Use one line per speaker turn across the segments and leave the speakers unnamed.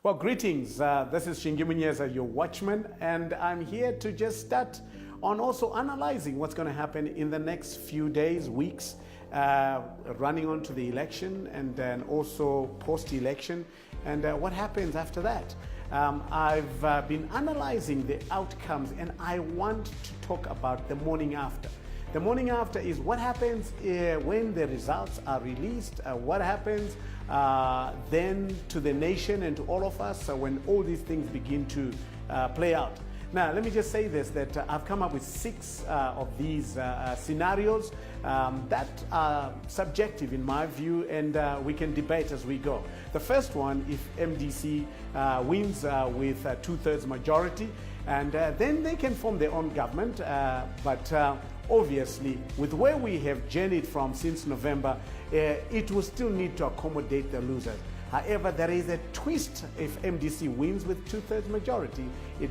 Well, greetings. This is Shingi Munyeza, your watchman, and I'm here to just start on also analyzing what's going to happen in the next few days, weeks, running on to the election and then also post-election and what happens after that. I've been analyzing the outcomes and I want to talk about the morning after. The morning after is what happens when the results are released, what happens then to the nation and to all of us when all these things begin to play out. Now, let me just say this, that I've come up with 6 of these scenarios that are subjective in my view, and we can debate as we go. The first one, if MDC wins with a 2/3 majority, and then they can form their own government, but obviously, with where we have journeyed from since November, it will still need to accommodate the losers. However, there is a twist if MDC wins with 2/3 majority,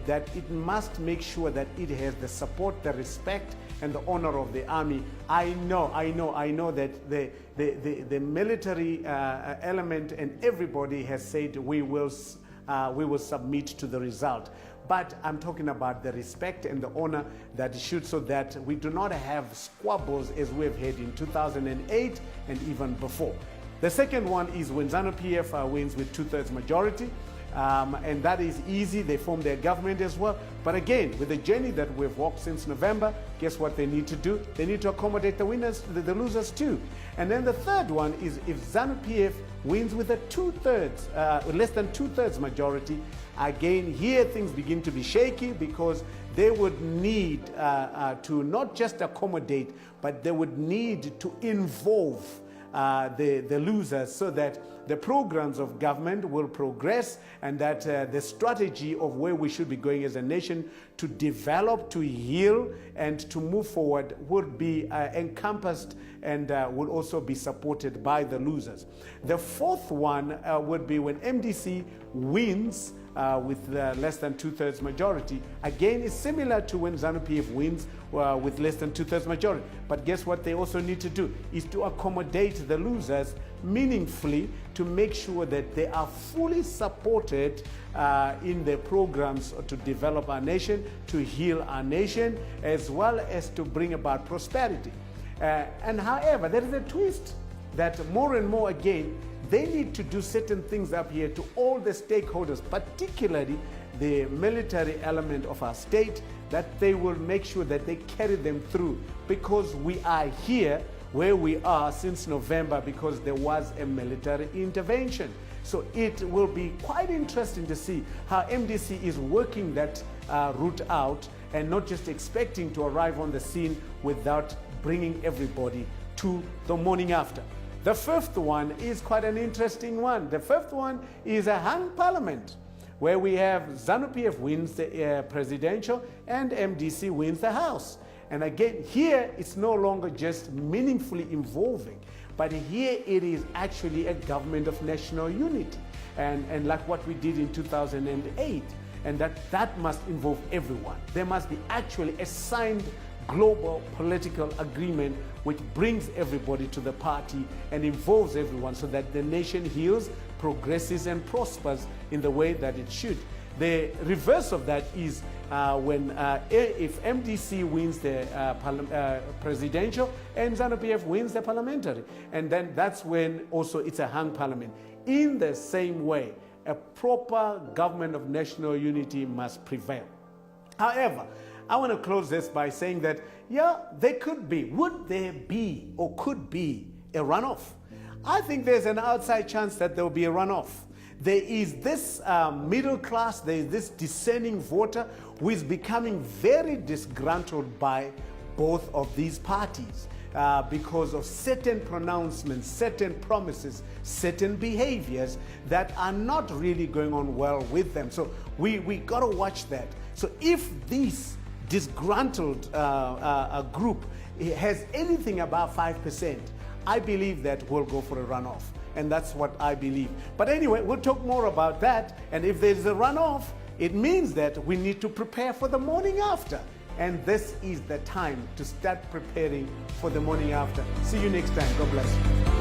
that it must make sure that it has the support, the respect, and the honor of the army. I know that the military element and everybody has said we will submit to the result. But I'm talking about the respect and the honor that it should, so that we do not have squabbles as we've had in 2008 and even before. The second one is when ZANU-PF wins with 2/3 majority, and that is easy. They form their government as well. But again, with the journey that we've walked since November, guess what they need to do? They need to accommodate the winners, the losers too. And then the third one is if ZANU-PF wins with a 2/3, less than 2/3 majority, again, here things begin to be shaky, because they would need to not just accommodate, but they would need to involve the losers, so that the programs of government will progress, and that the strategy of where we should be going as a nation to develop, to heal, and to move forward would be encompassed and will also be supported by the losers. The fourth one would be when MDC wins with less than 2/3 majority. Again, it's similar to when ZANU-PF wins with less than 2/3 majority. But guess what they also need to do is to accommodate the losers meaningfully, to make sure that they are fully supported in their programs to develop our nation, to heal our nation, as well as to bring about prosperity. And however, there is a twist that more and more again, they need to do certain things up here to all the stakeholders, particularly the military element of our state, that they will make sure that they carry them through, because we are here where we are since November because there was a military intervention. So it will be quite interesting to see how MDC is working that route out, and not just expecting to arrive on the scene without bringing everybody to the morning after. The fifth one is quite an interesting one. The fifth one is a hung parliament, where we have ZANU-PF wins the presidential and MDC wins the House. And again, here it's no longer just meaningfully involving, but here it is actually a government of national unity, and like what we did in 2008, and that must involve everyone. There must be actually a signed global political agreement which brings everybody to the party and involves everyone, so that the nation heals, progresses, and prospers in the way that it should. The reverse of that is if MDC wins the presidential and ZANU-PF wins the parliamentary, and then that's when also it's a hung parliament. In the same way, a proper government of national unity must prevail. However, I want to close this by saying that, yeah, would there be or could be a runoff? I think there's an outside chance that there will be a runoff. There is this middle class, there is this discerning voter who is becoming very disgruntled by both of these parties because of certain pronouncements, certain promises, certain behaviors that are not really going on well with them. So we got to watch that. So if this disgruntled group has anything above 5%, I believe that we'll go for a runoff. And that's what I believe. But anyway, we'll talk more about that. And if there's a runoff, it means that we need to prepare for the morning after. And this is the time to start preparing for the morning after. See you next time. God bless you.